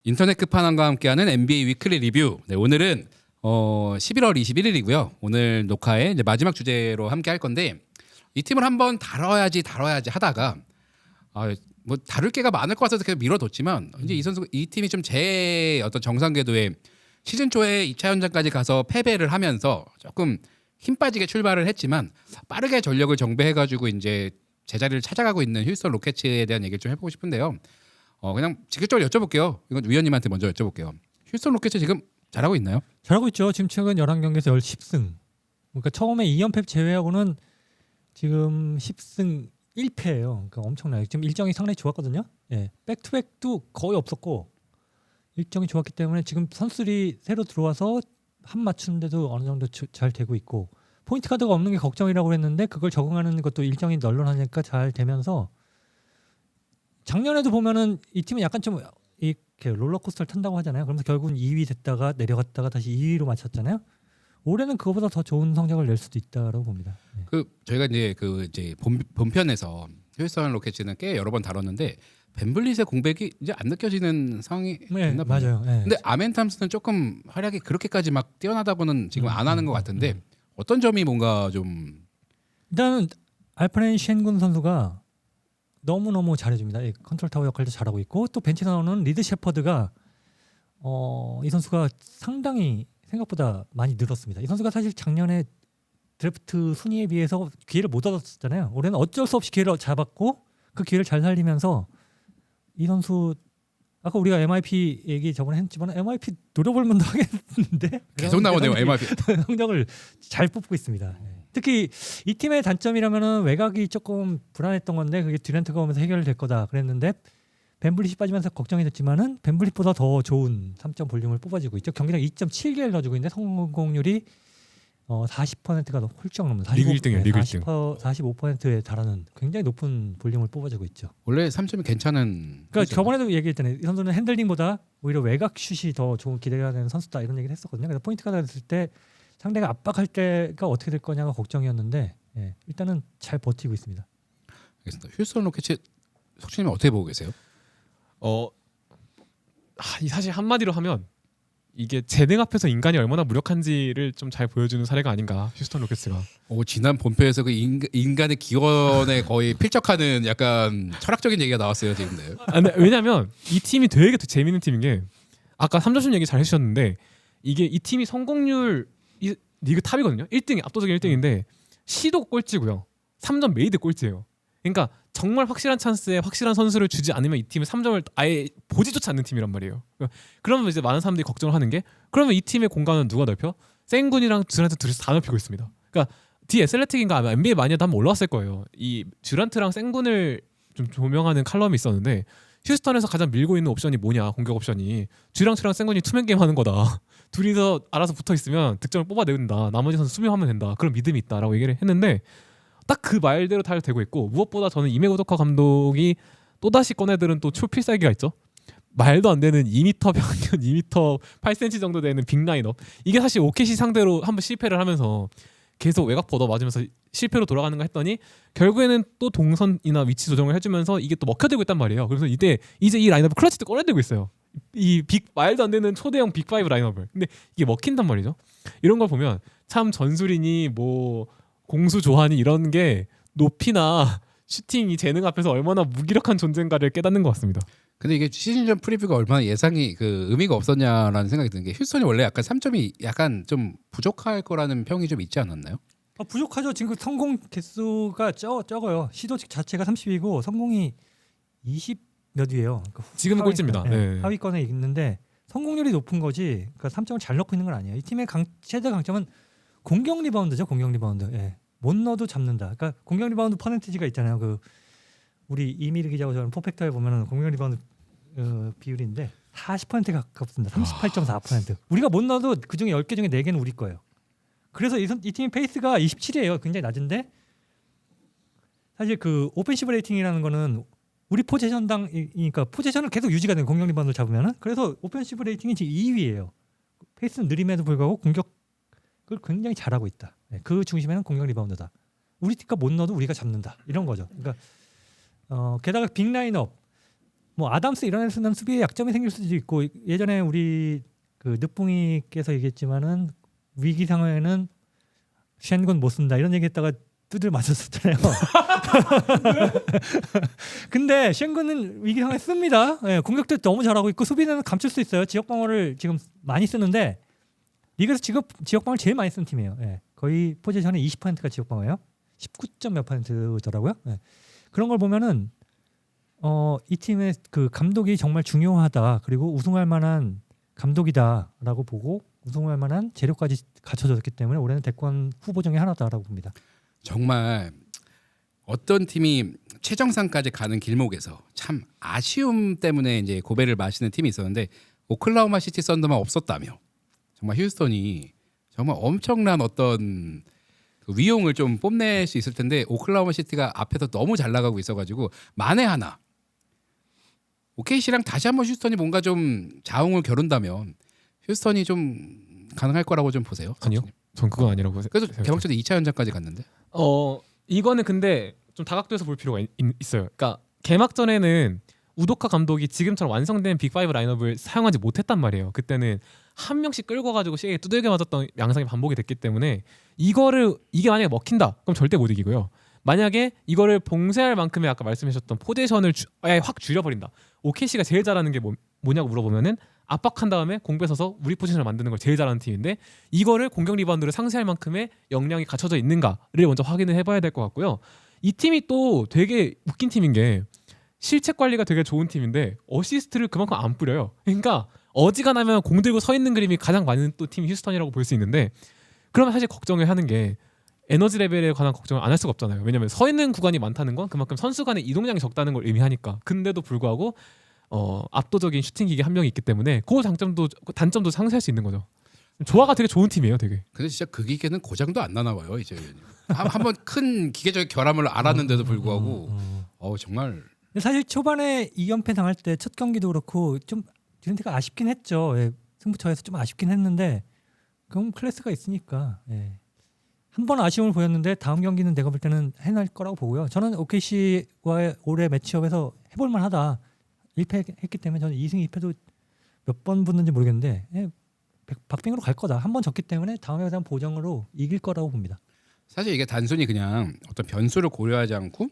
인터넷 끝판왕과 함께하는 NBA 위클리 리뷰. 네, 오늘은 11월 21일이고요. 오늘 녹화의 이제 마지막 주제로 함께 할 건데 이 팀을 한번 다뤄야지 하다가 뭐 다룰 게가 많을 것 같아서 계속 미뤄뒀지만 이제 이 팀이 좀 제 어떤 정상 궤도에 시즌 초에 2차 연장까지 가서 패배를 하면서 조금 힘 빠지게 출발을 했지만 빠르게 전력을 정비해가지고 이제 제자리를 찾아가고 있는 휴스턴 로켓츠에 대한 얘기를 좀 해보고 싶은데요. 그냥 직접적으로 여쭤볼게요. 이건 위원님한테 먼저 여쭤볼게요. 휴스턴 로켓츠 지금 잘하고 있나요? 잘하고 있죠. 지금 최근 11경기에서 10승. 그러니까 처음에 2연패 제외하고는 지금 10승 1패예요. 그러니까 엄청나요. 지금 일정이 상당히 좋았거든요. 예. 백투백도 거의 없었고 일정이 좋았기 때문에 지금 선수들이 새로 들어와서 한 맞추는데도 어느 정도 잘 되고 있고 포인트 카드가 없는 게 걱정이라고 했는데 그걸 적응하는 것도 일정이 널널하니까 잘 되면서 작년에도 보면은 이 팀은 약간 좀 이렇게 롤러코스터를 탄다고 하잖아요. 그러면서 결국은 2위 됐다가 내려갔다가 다시 2위로 맞췄잖아요. 올해는 그거보다 더 좋은 성적을 낼 수도 있다라고 봅니다. 네. 저희가 이제 본편에서 휴스턴 로켓츠는 꽤 여러 번 다뤘는데 벤블릿의 공백이 이제 안 느껴지는 상황이 됐나 봐요. 맞아요. 네. 근데 아멘 탐스는 조금 활약이 그렇게까지 막 뛰어나다고는 지금 안 하는 것 같은데 어떤 점이 뭔가 좀 일단은 알프렌 쉔군 선수가 너무너무 잘해줍니다. 컨트롤 타워 역할도 잘하고 있고 또 벤치에 나오는 리드 셰퍼드가 이 선수가 상당히 생각보다 많이 늘었습니다. 이 선수가 사실 작년에 드래프트 순위에 비해서 기회를 못 얻었잖아요. 올해는 어쩔 수 없이 기회를 잡았고 그 기회를 잘 살리면서 이 선수 아까 우리가 MIP 얘기 저번에 했지만 MIP 노려볼 만도 하겠는데 계속 나오네요. MIP 성적을 잘 뽑고 있습니다. 특히 이 팀의 단점이라면은 외곽이 조금 불안했던 건데 그게 듀란트가 오면서 해결될 거다 그랬는데 벤블릿이 빠지면서 걱정이 됐지만은 벤블릿보다 더 좋은 3점 볼륨을 뽑아주고 있죠. 경기당 2.7개를 넣어주고 있는데 성공률이 40%가 훌쩍 넘는 리그 1등이에요. 리그 1등. 45%에 달하는 굉장히 높은 볼륨을 뽑아주고 있죠. 원래 3점이 괜찮은. 그러니까 저번에도 얘기했잖아요. 이 선수는 핸들링보다 오히려 외곽 슛이 더 좋은 기대가 되는 선수다 이런 얘기를 했었거든요. 그래서 포인트가 됐을 때 상대가 압박할 때가 어떻게 될 거냐가 걱정이었는데 일단은 잘 버티고 있습니다. 알겠습니다. 휴스턴 로켓츠 석진님 어떻게 보고 계세요? 사실 한마디로 하면 이게 재능 앞에서 인간이 얼마나 무력한지를 좀 잘 보여주는 사례가 아닌가 휴스턴 로켓츠가. 지난 본편에서 그 인간의 기원에 거의 필적하는 약간 철학적인 얘기가 나왔어요 지금. 네. 근데 왜냐면 이 팀이 되게 재밌는 팀인 게 아까 3점슛 얘기 잘 해주셨는데 이게 이 팀이 성공률 리그 탑이거든요. 1등이 압도적인 1등인데 시도 꼴찌고요. 3점 메이드 꼴찌예요. 그러니까 정말 확실한 찬스에 확실한 선수를 주지 않으면 이 팀은 3점을 아예 보지조차 않는 팀이란 말이에요. 그러면 이제 많은 사람들이 걱정을 하는 게 그러면 이 팀의 공간은 누가 넓혀? 생군이랑 듀란트 둘이서 다 넓히고 있습니다. 그러니까 디 애슬레틱인가 아마 NBA 마니아도 한번 올라왔을 거예요. 이 듀란트랑 생군을 좀 조명하는 칼럼이 있었는데 휴스턴에서 가장 밀고 있는 옵션이 뭐냐 공격 옵션이 듀란트랑 생군이 투맨 게임 하는 거다. 둘이서 알아서 붙어 있으면 득점을 뽑아내는다. 나머지 선수 수비하면 된다. 그런 믿음이 있다라고 얘기를 했는데 딱 그 말대로 잘 되고 있고 무엇보다 저는 이메 우도카 감독이 또다시 꺼내들은 또 초필살기가 있죠. 말도 안 되는 2m 평균 2m 8cm 정도 되는 빅라인업. 이게 사실 오케시 상대로 한번 실패를 하면서 계속 외곽 뻗어 맞으면서 실패로 돌아가는가 했더니 결국에는 또 동선이나 위치 조정을 해주면서 이게 또 먹혀들고 있단 말이에요. 그래서 이제 이 라인업을 클러치도 꺼내들고 있어요. 이 말도 안 되는 초대형 빅5 라인업을. 근데 이게 먹힌단 말이죠. 이런 걸 보면 참 전술이니 뭐 공수 조한이 이런 게 높이나 슈팅이 재능 앞에서 얼마나 무기력한 존재인가를 깨닫는 것 같습니다. 근데 이게 시즌전 프리뷰가 얼마나 예상이 의미가 없었냐라는 생각이 드는 게 휴스턴이 원래 약간 3점이 약간 좀 부족할 거라는 평이 좀 있지 않았나요? 부족하죠. 지금 성공 개수가 적어요. 시도 자체가 30이고 성공이 20 몇 위예요. 그러니까 지금은 꼴찌입니다. 네. 하위권에 있는데 성공률이 높은 거지. 그러니까 3점을 잘 넣고 있는 건 아니에요. 이 팀의 최대 강점은 공격 리바운드죠. 공격 리바운드. 못 넣어도 잡는다. 그러니까 공격 리바운드 퍼센티지가 있잖아요. 우리 이미르 기자가 저는 퍼펙터에 보면은 공격 리바운드 비율인데 40%가 가깝습니다. 38.4%. 우리가 못 넣어도 그 중에 10개 중에 4개는 우리 거예요. 그래서 이 팀의 페이스가 27이에요. 굉장히 낮은데 사실 그 오펜시브 레이팅이라는 거는 우리 포지션당이니까 포지션을 계속 유지가 되는 공격 리바운드를 잡으면은 그래서 오펜시브 레이팅이 지금 2위예요. 페이스는 느림에도 불구하고 공격을 굉장히 잘하고 있다. 그 중심에는 공격 리바운드다. 우리 팀가 못 넣어도 우리가 잡는다. 이런 거죠. 그러니까 게다가 빅 라인업 뭐 아담스 이런 애들은 수비에 약점이 생길 수도 있고 예전에 우리 그 늦붕이께서 얘기했지만은 위기 상황에는 쉔군 못 쓴다 이런 얘기했다가 두들 맞았었잖아요. 근데 쉔군은 위기 상황에 씁니다. 예, 공격도 너무 잘하고 있고 수비는 감출 수 있어요. 지역 방어를 지금 많이 쓰는데 리그에서 지금 지역 방어를 제일 많이 쓰는 팀이에요. 예, 거의 포지션의 20%가 지역 방어예요. 19점 몇 %더라고요. 예. 그런 걸 보면은 이 팀의 그 감독이 정말 중요하다. 그리고 우승할 만한 감독이다라고 보고 우승할 만한 재료까지 갖춰졌기 때문에 올해는 대권 후보 중에 하나다라고 봅니다. 정말 어떤 팀이 최정상까지 가는 길목에서 참 아쉬움 때문에 이제 고배를 마시는 팀이 있었는데 오클라호마 시티 썬더만 없었다며 정말 휴스턴이 정말 엄청난 어떤 그 위용을 좀 뽐낼 수 있을 텐데 오클라호마 시티가 앞에서 너무 잘 나가고 있어가지고 만에 하나 OKC랑 다시 한번 휴스턴이 뭔가 좀 자웅을 겨룬다면 휴스턴이 좀 가능할 거라고 좀 보세요. 아니요. 전 그건 아니라고 그래서 생각해요. 개막전 때 2차 연장까지 갔는데 이거는 근데 좀 다각도에서 볼 필요가 있어요. 그러니까 개막전에는 우도카 감독이 지금처럼 완성된 빅5 라인업을 사용하지 못했단 말이에요. 그때는 한 명씩 끌고 가지고 시에게 두들겨 맞았던 양상이 반복이 됐기 때문에 이게 만약에 먹힌다 그럼 절대 못 이기고요. 만약에 이거를 봉쇄할 만큼의 아까 말씀하셨던 포지션을 아예 확 줄여버린다. OKC가 제일 잘하는 게 뭐냐고 물어보면은 압박한 다음에 공배 서서 우리 포지션을 만드는 걸 제일 잘하는 팀인데 이거를 공격 리바운드를 상쇄할 만큼의 역량이 갖춰져 있는가를 먼저 확인을 해봐야 될 것 같고요. 이 팀이 또 되게 웃긴 팀인 게 실책 관리가 되게 좋은 팀인데 어시스트를 그만큼 안 뿌려요. 그러니까 어지간하면 공 들고 서 있는 그림이 가장 많은 또 팀이 휴스턴이라고 볼 수 있는데 그러면 사실 걱정을 하는 게 에너지 레벨에 관한 걱정을 안 할 수가 없잖아요. 왜냐하면 서 있는 구간이 많다는 건 그만큼 선수 간의 이동량이 적다는 걸 의미하니까. 근데도 불구하고 압도적인 슈팅 기계 한 명이 있기 때문에 그 단점도 상쇄할 수 있는 거죠. 조화가 되게 좋은 팀이에요, 되게. 근데 진짜 그 기계는 고장도 안 나나 봐요 이제 한번 큰 기계적 결함을 알았는데도 불구하고 정말 사실 초반에 2연패 당할 때 첫 경기도 그렇고 좀 듀란트가 아쉽긴 했죠. 예, 승부처에서 좀 아쉽긴 했는데 그럼 클래스가 있으니까 예. 한 번 아쉬움을 보였는데 다음 경기는 내가 볼 때는 해낼 거라고 보고요. 저는 OKC와의 올해 매치업에서 해볼 만하다. 1패 했기 때문에 저는 2승 2패도 몇 번 붙는지 모르겠는데 박빙으로 갈 거다. 한 번 졌기 때문에 다음에 대한 보정으로 이길 거라고 봅니다. 사실 이게 단순히 그냥 어떤 변수를 고려하지 않고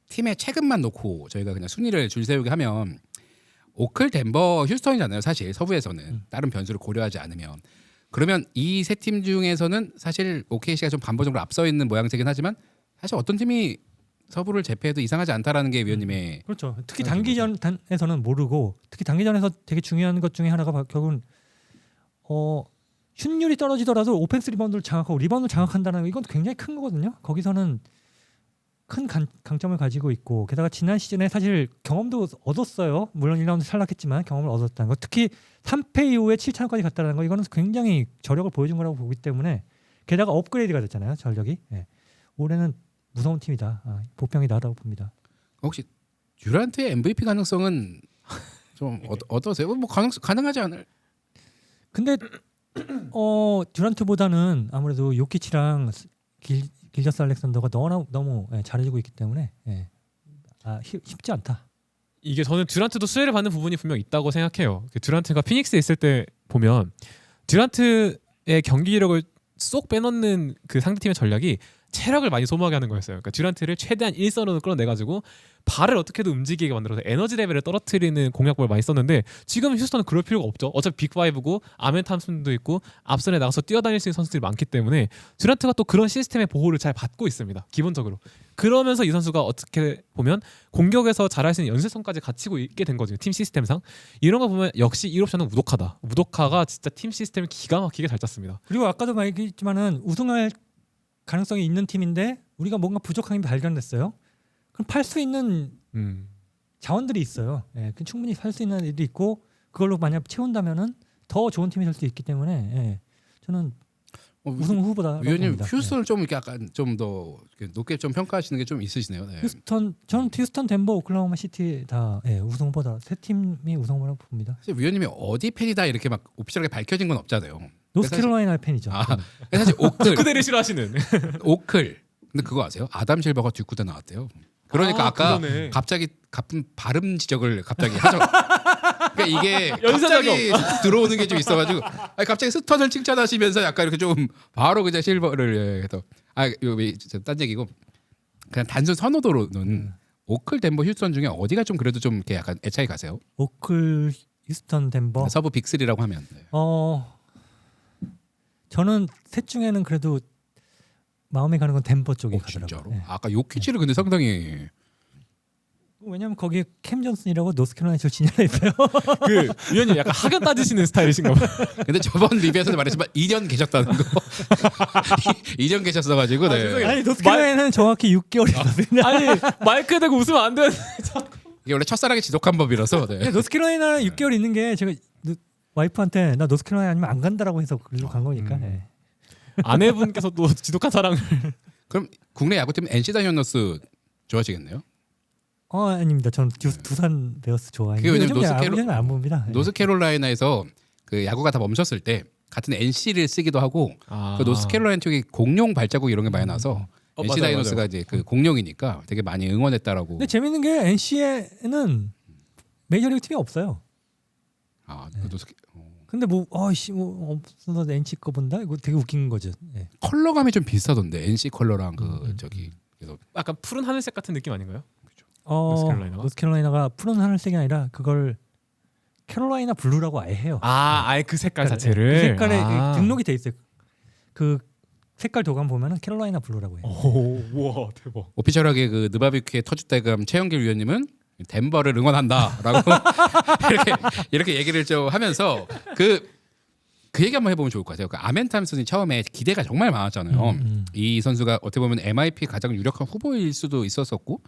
팀의 체급만 놓고 저희가 그냥 순위를 줄 세우게 하면 오클, 덴버, 휴스턴이잖아요. 사실 서부에서는 다른 변수를 고려하지 않으면 그러면 이 세 팀 중에서는 사실 OKC가 좀 반보적으로 앞서 있는 모양새긴 하지만 사실 어떤 팀이 서부를 제패해도 이상하지 않다라는 게 위원님의 그렇죠. 특히 단기전에서는 모르고 특히 단기전에서 되게 중요한 것 중에 하나가 결국은 슛률이 떨어지더라도 오펜스 리바운드를 장악하고 리바운드를 장악한다는 거 이건 굉장히 큰 거거든요. 거기서는 큰 강점을 가지고 있고 게다가 지난 시즌에 사실 경험도 얻었어요. 물론 1라운드 탈락했지만 경험을 얻었다는 거. 특히 3패 이후에 7차전까지 갔다는 거 이거는 굉장히 저력을 보여준 거라고 보기 때문에 게다가 업그레이드가 됐잖아요. 전력이. 예. 올해는 무서운 팀이다. 보병이다라고 봅니다. 혹시 듀란트의 MVP 가능성은 좀 어떠세요? 뭐 가능하지 않을? 근데 듀란트보다는 아무래도 요키치랑 길저스 알렉산더가 너무 잘해주고 있기 때문에 쉽지 않다. 이게 저는 듀란트도 수혜를 받는 부분이 분명 있다고 생각해요. 듀란트가 피닉스에 있을 때 보면 듀란트의 경기력을 쏙 빼놓는 그 상대팀의 전략이 체력을 많이 소모하게 하는 거였어요. 그러니까 듀란트를 최대한 일선으로 끌어내가지고 발을 어떻게든 움직이게 만들어서 에너지 레벨을 떨어뜨리는 공략법을 많이 썼는데 지금 휴스턴은 그럴 필요가 없죠. 어차피 빅5고 아멘 탐슨도 있고 앞선에 나가서 뛰어다닐 수 있는 선수들이 많기 때문에 듀란트가 또 그런 시스템의 보호를 잘 받고 있습니다. 기본적으로. 그러면서 이 선수가 어떻게 보면 공격에서 잘할 수 있는 연쇄성까지 갖추고 있게 된 거죠. 팀 시스템상. 이런 거 보면 역시 1옵션은 우도카다. 우도카가 진짜 팀 시스템을 기가 막히게 잘 짰습니다. 그리고 아까도 말했지만은 우승할 가능성이 있는 팀인데 우리가 뭔가 부족한 게 발견됐어요. 그럼 팔 수 있는 자원들이 있어요. 예, 충분히 팔 수 있는 일이 있고 그걸로 만약 채운다면은 더 좋은 팀이 될 수 있기 때문에 저는 우승 후보다. 위원님 휴스턴을 좀 이렇게 약간 좀 더 높게 좀 평가하시는 게 좀 있으시네요. 네. 저는 휴스턴, 덴버, 오클라호마 시티 다 우승 후보다. 세 팀이 우승 후보라고 봅니다. 사실 위원님이 어디 팬이다 이렇게 막 오피셜하게 밝혀진 건 없잖아요. 노스캐롤라이나 팬이죠. 사실 오클 그대를 싫어하시는 오클. 근데 그거 아세요? 아담 실버가 듀크대 나왔대요. 그러니까 아까 그러네. 갑자기 가쁜 발음 지적을 갑자기 하죠. 그러니까 이게 연쇄작용. 갑자기 들어오는 게 좀 있어가지고 아니, 갑자기 스턴을 칭찬하시면서 약간 이렇게 좀 바로 그냥 실버를 해서 딴 얘기고 그냥 단순 선호도로는 오클, 덴버, 휴스턴 중에 어디가 좀 그래도 좀 이렇게 약간 애착이 가세요? 오클, 휴스턴, 덴버. 서부 빅3라고 하면 네. 저는 셋 중에는 그래도 마음에 가는 건 덴버 쪽이 가더라고요. 진짜로? 네. 아까 요키치를 근데 상당히 왜냐면 거기에 캠 존슨이라고 노스캐롤라이나 출신이라 있어요. 그 위원님 약간 학연 따지시는 스타일이신가 봐요. 근데 저번 리뷰에서도 말했지만 2년 계셨다는 거 2년 계셨어가지고 네. 죄송해요. 아니 노스캐롤라이나는 정확히 6개월 있었어요. 아니 마이크 대고 웃으면 안 돼. 이게 원래 첫사랑이 지독한 법이라서 네. 노스캐롤라이나는 6개월 있는 게 제가 와이프한테 나 노스캐롤라이나 아니면 안 간다라고 해서 글로 간 거니까. 네. 아내분께서도 지독한 사랑을. 그럼 국내 야구팀 NC 다이노스 좋아하시겠네요? 아닙니다. 저는 두산 베어스 좋아해요. 그게 왜냐면 야구는 안 봅니다. 네. 노스캐롤라이나에서 그 야구가 다 멈췄을 때 같은 NC를 쓰기도 하고 그 노스캐롤라이나 쪽이 공룡 발자국 이런 게 많이 나서 NC 맞아요, 다이노스가 맞아요. 이제 그 공룡이니까 되게 많이 응원했다라고. 근데 재밌는 게 NC에는 메이저리그 팀이 없어요. 그 노스 근데 뭐 없어서 NC 거 본다? 이거 되게 웃긴 거죠. 네. 컬러감이 좀 비슷하던데 NC 컬러랑 그 저기 그래서 약간 푸른 하늘색 같은 느낌 아닌가요? 노스캐롤라이나가? 노스캐롤라이나가 푸른 하늘색이 아니라 그걸 캐롤라이나 블루라고 아예 해요. 아예 그 색깔 그러니까 자체를. 그 색깔에 등록이 돼 있어요. 그 색깔 도감 보면은 캐롤라이나 블루라고 해요. 오, 우와 대박. 오피셜하게 그 느바비큐의 터줏대감 최영길 위원님은 덴버를 응원한다라고 이렇게 얘기를 좀 하면서 그 얘기 한번 해보면 좋을 것 같아요. 그 아멘 탐슨이 처음에 기대가 정말 많았잖아요. 이 선수가 어떻게 보면 MIP 가장 유력한 후보일 수도 있었었고,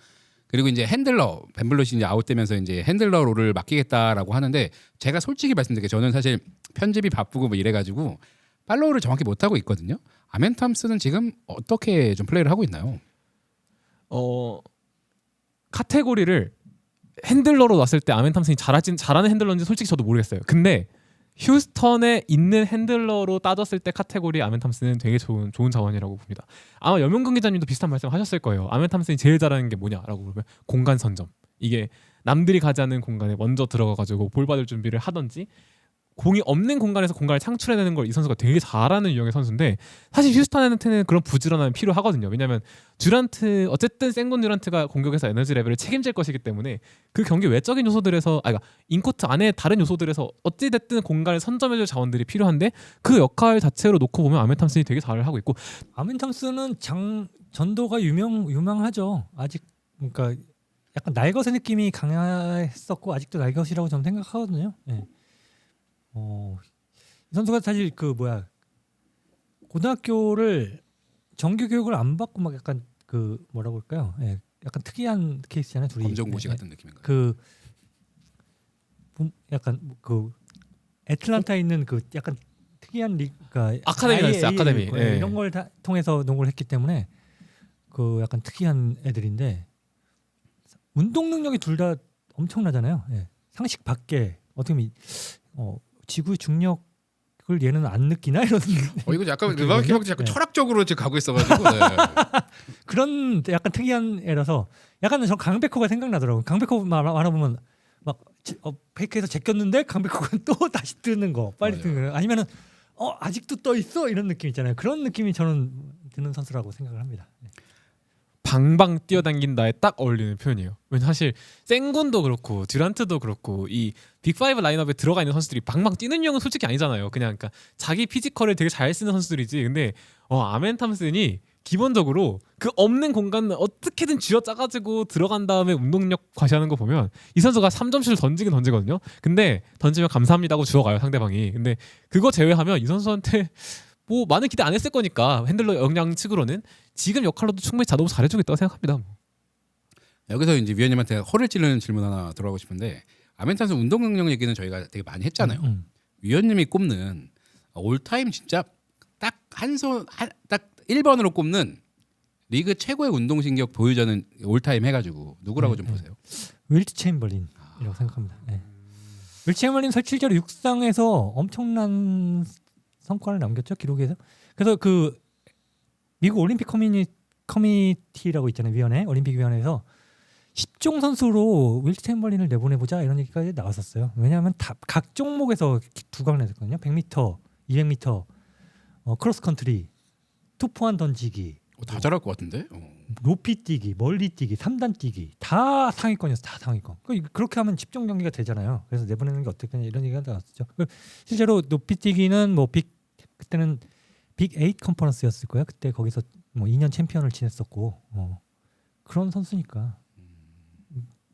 그리고 이제 핸들러 벤블롯이 이제 아웃되면서 이제 핸들러 롤을 맡기겠다라고 하는데, 제가 솔직히 말씀드릴게요. 저는 사실 편집이 바쁘고 뭐 이래가지고 팔로우를 정확히 못 하고 있거든요. 아멘 탐슨은 지금 어떻게 좀 플레이를 하고 있나요? 카테고리를 핸들러로 놨을 때 아멘 탐슨이 잘하는 핸들러인지 솔직히 저도 모르겠어요. 근데 휴스턴에 있는 핸들러로 따졌을 때 카테고리 아멘 탐슨은 되게 좋은 자원이라고 봅니다. 아마 여명근 기자님도 비슷한 말씀 하셨을 거예요. 아멘 탐슨이 제일 잘하는 게 뭐냐라고 그러면 공간 선점. 이게 남들이 가지 않는 공간에 먼저 들어가가지고 볼 받을 준비를 하든지, 공이 없는 공간에서 공간을 창출해내는 걸 이 선수가 되게 잘하는 유형의 선수인데, 사실 휴스턴한테는 그런 부지런함이 필요하거든요. 왜냐하면 듀란트, 어쨌든 생곤 듀란트가 공격에서 에너지 레벨을 책임질 것이기 때문에 그 경기 외적인 요소들에서, 그러니까 인코트 안에 다른 요소들에서 어찌됐든 공간을 선점해줄 자원들이 필요한데, 그 역할 자체로 놓고 보면 아멘 탐슨이 되게 잘 하고 있고. 아멘 탐슨은 전도가 유명하죠. 아직 그러니까 약간 날것의 느낌이 강했었고 아직도 날것이라고 저는 생각하거든요. 네. 이 선수가 사실 고등학교를 정규 교육을 안 받고 막 약간 그 뭐라고 할까요? 예, 약간 특이한 케이스잖아요. 둘이 검정고시 예, 같은 느낌인가요? 약간 그 애틀란타에 있는 그 약간 특이한 리그가 아카데미였어요. 아카데미. 예, 이런 걸 다 통해서 농구를 했기 때문에 그 약간 특이한 애들인데, 운동 능력이 둘 다 엄청나잖아요. 예. 상식 밖에 어떻게 보면 지구의 중력을 얘는 안 느끼나 이런. 이거 약간 느낌이거든요? 느바비큐 형도 약간 네. 철학적으로 지금 가고 있어가지고. 네. 그런 약간 특이한 애라서 약간 저 강백호가 생각나더라고요. 강백호 말아보면 막 페이크에서 제꼈는데 강백호가 또 다시 뜨는 거, 빨리 맞아요. 뜨는 거, 아니면은 아직도 떠 있어 이런 느낌 있잖아요. 그런 느낌이 저는 드는 선수라고 생각을 합니다. 네. 방방 뛰어당긴다에 딱 어울리는 표현이에요. 왜냐면 사실 생군도 그렇고 듀란트도 그렇고 이 빅5 라인업에 들어가 있는 선수들이 방방 뛰는 유형은 솔직히 아니잖아요. 그냥 그러니까 자기 피지컬을 되게 잘 쓰는 선수들이지. 근데 아멘 탐슨이 기본적으로 그 없는 공간을 어떻게든 쥐어짜가지고 들어간 다음에 운동력 과시하는 거 보면 이 선수가 3점슛을 던지긴 던지거든요. 근데 던지면 감사합니다 하고 주워가요, 상대방이. 근데 그거 제외하면 이 선수한테 뭐 많은 기대 안 했을 거니까, 핸들러 역량측으로는 지금 역할로도 충분히 너무 잘해주고 있다고 생각합니다. 여기서 이제 위원님한테 허를 찌르는 질문 하나 들어가고 싶은데, 아멘 탐슨 운동 능력 얘기는 저희가 되게 많이 했잖아요. 위원님이 꼽는 올타임 진짜 딱 딱 1번으로 꼽는 리그 최고의 운동신경 보유자는 올타임 해가지고 누구라고 좀 보세요? 윌트 체인벌린이라고 생각합니다. 네. 윌트 체인벌린 실제로 육상에서 엄청난 성과를 남겼죠, 기록에서. 그래서 그 미국 올림픽 커미티라고 있잖아요, 위원회, 올림픽 위원회에서 10종 선수로 윌 챔버린을 내보내보자 이런 얘기까지 나왔었어요. 왜냐하면 각 종목에서 두각을 냈거든요. 100m, 200m, 크로스컨트리, 투포한 던지기, 다 잘할 것 같은데. 높이 뛰기, 멀리 뛰기, 3단 뛰기 다 상위권이었어. 다 상위권. 그렇게 하면 10종 경기가 되잖아요. 그래서 내보내는 게 어떻겠냐 이런 얘기가 나왔었죠. 실제로 높이 뛰기는 뭐 그때는 빅8 컨퍼런스였을 거예요. 그때 거기서 뭐 2년 챔피언을 지냈었고 그런 선수니까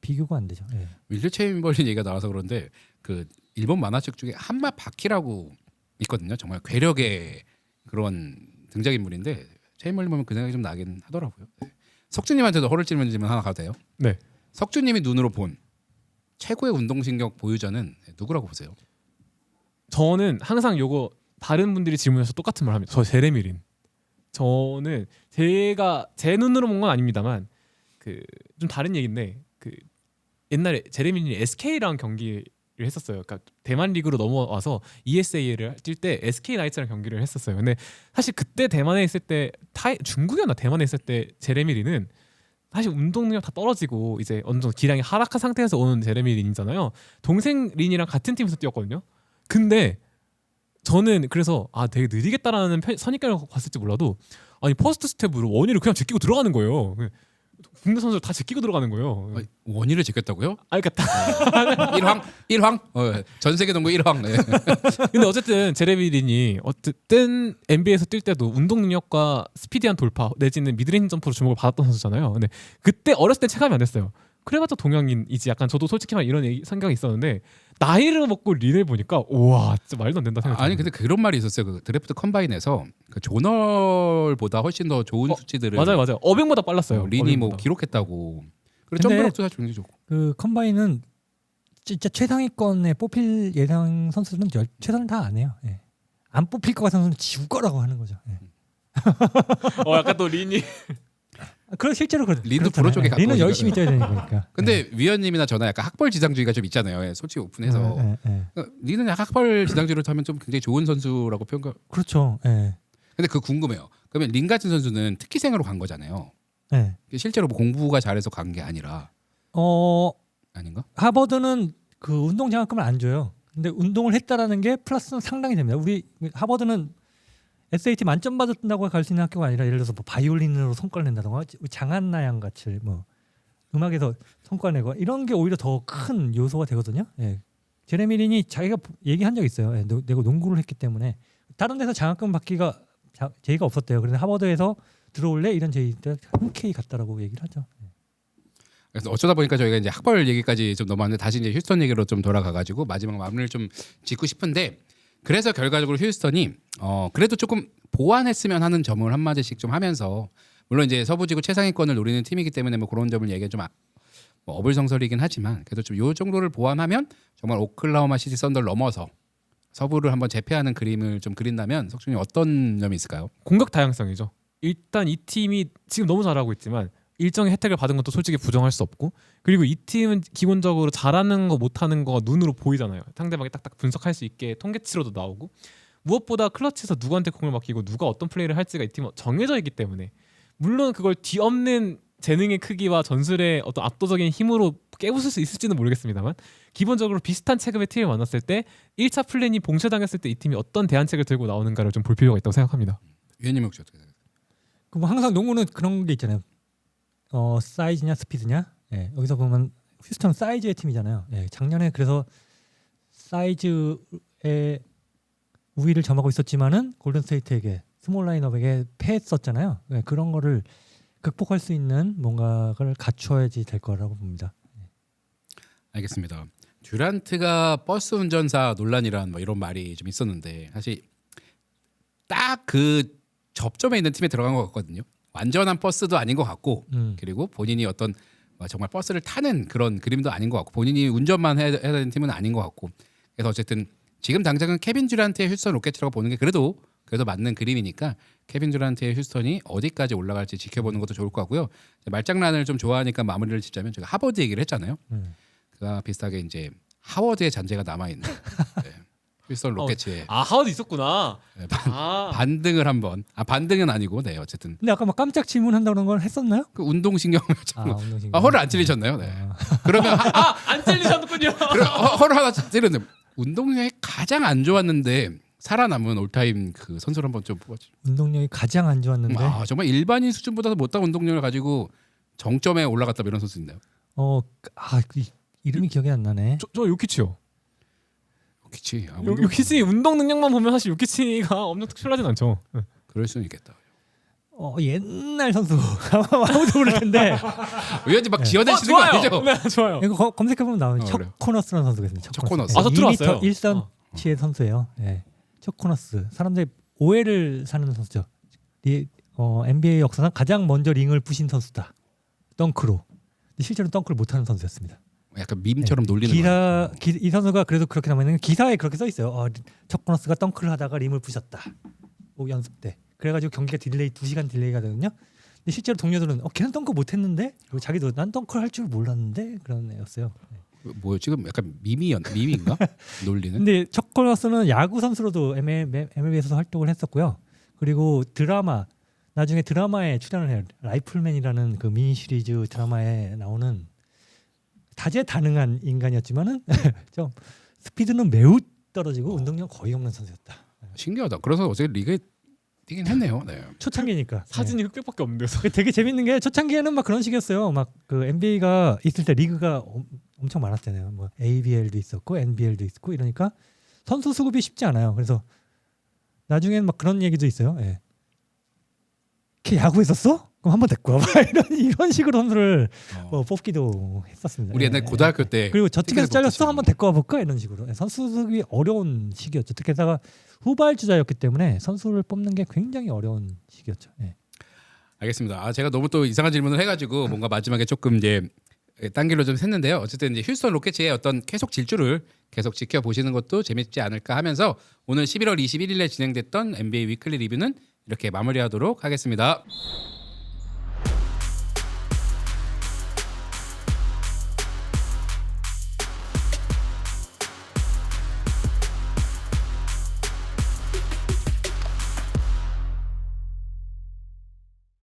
비교가 안 되죠. 예. 윌리 체인벌린 얘기가 나와서 그런데 그 일본 만화책 중에 한마 바키라고 있거든요. 정말 괴력의 그런 등장인물인데 체인벌린 보면 그 생각이 좀 나긴 하더라고요. 네. 석주님한테도 허를 찔면 질문 하나 가도 돼요? 네. 석주님이 눈으로 본 최고의 운동신경 보유자는 누구라고 보세요? 저는 항상 요거 다른 분들이 질문해서 똑같은 말 합니다. 저 제레미 린. 저는 제가 제 눈으로 본 건 아닙니다만 그 좀 다른 얘기인데 그 옛날에 제레미 린이 SK랑 경기를 했었어요. 그러니까 대만 리그로 넘어와서 ESA를 뛸 때 SK 나이츠랑 경기를 했었어요. 근데 사실 그때 대만에 있을 때 중국이었나 대만에 있을 때 제레미 린은 사실 운동 능력 다 떨어지고 이제 어느 정도 기량이 하락한 상태에서 오는 제레미 린이잖아요. 동생 린이랑 같은 팀에서 뛰었거든요. 근데 저는 그래서 되게 느리겠다라는 선입견을 봤을지 몰라도 아니 퍼스트 스텝으로 원위를 그냥 제끼고 들어가는 거예요. 국내 선수들 다 제끼고 들어가는 거예요. 원의를 지켰다고요? 그러니까 일황? 전 세계 농구 1황. 네. 근데 어쨌든 제레미 린이 어쨌든 NBA에서 뛸 때도 운동 능력과 스피디한 돌파 내지는 미드레인지 점프로 주목을 받았던 선수잖아요. 근데 그때 어렸을 때 체감이 안 됐어요. 그래봤자 동양인이지. 약간 저도 솔직히 말 이런 생각이 있었는데 나이를 먹고 린을 보니까 우와 진짜 말도 안 된다 생각. 아니 근데 그런 말이 있었어요. 그 드래프트 컴바인에서 그 조널보다 훨씬 더 좋은 수치들을 맞아요. 어빙보다 빨랐어요. 린이 어빙보다. 뭐 기록했다고. 그리고 근데 점프력도 사실 굉장히 좋고. 그 컴바인은 진짜 최상위권에 뽑힐 예상 선수들은 최선을 다 안 해요. 예. 안 뽑힐 것 같은 선수는 지우거라고 하는 거죠. 예. 약간 또 린이 실제로 린도 프로 쪽에 가까워지니까. 린은 열심히 뛰어야 되니까. 근데 위원님이나 저나 약간 학벌 지상주의가 좀 있잖아요. 솔직히 오픈해서 그러니까 린은 약간 학벌 지상주의로 하면 좀 굉장히 좋은 선수라고 평가. 그렇죠. 예. 근데 그 궁금해요. 그러면 린 같은 선수는 특기생으로 간 거잖아요. 예. 실제로 뭐 공부가 잘해서 간 게 아니라 아닌가? 하버드는 그 운동 장학금을 안 줘요. 근데 운동을 했다라는 게 플러스는 상당히 됩니다. 우리 하버드는 SAT 만점 받았다고 갈 수 있는 학교가 아니라 예를 들어서 뭐 바이올린으로 성과를 낸다던가 장한나양 같이 뭐 음악에서 성과 내고 이런 게 오히려 더 큰 요소가 되거든요. 예. 제레미 린이 자기가 얘기한 적 있어요. 예. 내가 농구를 했기 때문에 다른 데서 장학금 받기가 제의가 없었대요. 그런데 하버드에서 들어올래 이런 제의 때 흔쾌히 갔다라고 얘기를 하죠. 예. 그래서 어쩌다 보니까 저희가 이제 학벌 얘기까지 좀 넘어왔는데 다시 이제 휴스턴 얘기로 좀 돌아가가지고 마지막 마무리를 좀 짓고 싶은데 그래서 결과적으로 휴스턴이 그래도 조금 보완했으면 하는 점을 한 마디씩 좀 하면서 물론 이제 서부지구 최상위권을 노리는 팀이기 때문에 뭐 그런 점을 얘기해 좀 뭐 어불성설이긴 하지만 그래도 좀 요 정도를 보완하면 정말 오클라호마 시티 썬더를 넘어서 서부를 한번 제패하는 그림을 좀 그린다면 석준이 어떤 점이 있을까요? 공격 다양성이죠. 일단 이 팀이 지금 너무 잘하고 있지만 일정의 혜택을 받은 것도 솔직히 부정할 수 없고 그리고 이 팀은 기본적으로 잘하는 거 못하는 거가 눈으로 보이잖아요. 상대방이 딱딱 분석할 수 있게 통계치로도 나오고 무엇보다 클러치에서 누구한테 공을 맡기고 누가 어떤 플레이를 할지가 이 팀은 정해져 있기 때문에 물론 그걸 뒤엎는 재능의 크기와 전술의 어떤 압도적인 힘으로 깨부술 수 있을지는 모르겠습니다만 기본적으로 비슷한 체급의 팀을 만났을 때 1차 플랜이 봉쇄당했을 때 이 팀이 어떤 대안책을 들고 나오는가를 좀 볼 필요가 있다고 생각합니다. 위원님 혹시 어떻게 생각하세요? 뭐 항상 농구는 그런 게 있잖아요. 사이즈냐 스피드냐. 예. 여기서 보면 휴스턴 사이즈의 팀이잖아요. 예. 작년에 그래서 사이즈의 우위를 점하고 있었지만은 골든스테이트에게 스몰 라인업에게 패했었잖아요. 예. 그런 거를 극복할 수 있는 뭔가를 갖춰야지 될 거라고 봅니다. 알겠습니다. 듀란트가 버스 운전사 논란이란 뭐 이런 말이 좀 있었는데 사실 딱 그 접점에 있는 팀에 들어간 것 같거든요. 완전한 버스도 아닌 것 같고 그리고 본인이 어떤 정말 버스를 타는 그런 그림도 아닌 것 같고 본인이 운전만 해야 되는 팀은 아닌 것 같고 그래서 어쨌든 지금 당장은 케빈 듀란트의 휴스턴 로켓이라고 보는 게 그래도 맞는 그림이니까 케빈 듀란트의 휴스턴이 어디까지 올라갈지 지켜보는 것도 좋을 것 같고요. 말장난을 좀 좋아하니까 마무리를 짓자면 제가 하버드 얘기를 했잖아요. 그가 비슷하게 이제 하워드의 잔재가 남아 있는. 네. 휴스턴 로켓츠의 하워드 있었구나. 네, 아, 반등을 한번 반등은 아니고 네 어쨌든 근데 아까 막 깜짝 질문한다는 건 했었나요? 그 운동신경 운동신경. 허를 안 찔리셨나요? 네. 그러면 안 찔리셨군요. 허를 하나 찔렸는데 운동량이 가장 안 좋았는데 살아남은 올타임 그 선수를 한번 좀 뽑아주죠. 운동력이 가장 안 좋았는데 정말 일반인 수준보다 못한 운동량을 가지고 정점에 올라갔다 이런 선수 있나요? 그 이름이 기억이 안 나네. 저 요키치요. 그치. 요키치 운동 능력만 보면 사실 요키치가 엄청 특출나진 않죠. 그럴 수는 있겠다. 옛날 선수 아무도 모를 텐데 의원님 막 지어내시는 거 아니죠? 네, 좋아요. 이거 검색해 보면 나오는 그래. 척코너스라는 선수가 있습니다. 척코너스. 저 들어왔어요. 2m 1cm의 선수예요. 예. 척코너스. 사람들이 오해를 사는 선수죠. NBA 역사상 가장 먼저 링을 부신 선수다. 덩크로. 근데 실제로 덩크를 못하는 선수였습니다. 약간 밈처럼 놀리는 거. 이 선수가 그래도 그렇게 남아있는 게 기사에 그렇게 써 있어요. 척코너스가 덩크를 하다가 림을 부셨다. 연습 때. 그래가지고 경기가 2시간 딜레이가 되거든요. 근데 실제로 동료들은 걔는 덩크 못했는데 그리고 자기도 난 덩크를 할 줄 몰랐는데 그런 애였어요. 뭐요? 지금 약간 밈인가? 놀리는? 근데 척코너스는 야구 선수로도 MLB에서 활동을 했었고요. 그리고 나중에 드라마에 출연을 해요. 라이플맨이라는 그 미니 시리즈 드라마에 나오는 다재다능한 인간이었지만은 좀 스피드는 매우 떨어지고 운동량 거의 없는 선수였다. 신기하다. 그래서 어제 리그에 뛰긴 했네요. 네. 초창기니까. 사진이 흑백밖에 없는데요. 되게 재밌는 게 초창기에는 막 그런 식이었어요. 막 그 NBA가 있을 때 리그가 엄청 많았잖아요. 뭐 ABL도 있었고 NBL도 있고 이러니까 선수 수급이 쉽지 않아요. 그래서 나중에는 막 그런 얘기도 있어요. 예. 걔 야구했었어? 그럼 한번 데리고 와봐. 이런 식으로 선수를 뽑기도 했었습니다. 우리 옛날 예. 고등학교 때 그리고 저쪽에서 잘렸어? 뽑듯이. 한번 데리고 와볼까? 이런 식으로. 선수 수급이 어려운 시기였죠. 특히다가 후발주자였기 때문에 선수를 뽑는 게 굉장히 어려운 시기였죠. 예. 알겠습니다. 제가 너무 또 이상한 질문을 해가지고 뭔가 마지막에 조금 이제 딴 길로 좀 샜는데요. 어쨌든 이제 휴스턴 로켓츠의 어떤 계속 질주를 계속 지켜보시는 것도 재밌지 않을까 하면서 오늘 11월 21일에 진행됐던 NBA 위클리 리뷰는 이렇게 마무리하도록 하겠습니다.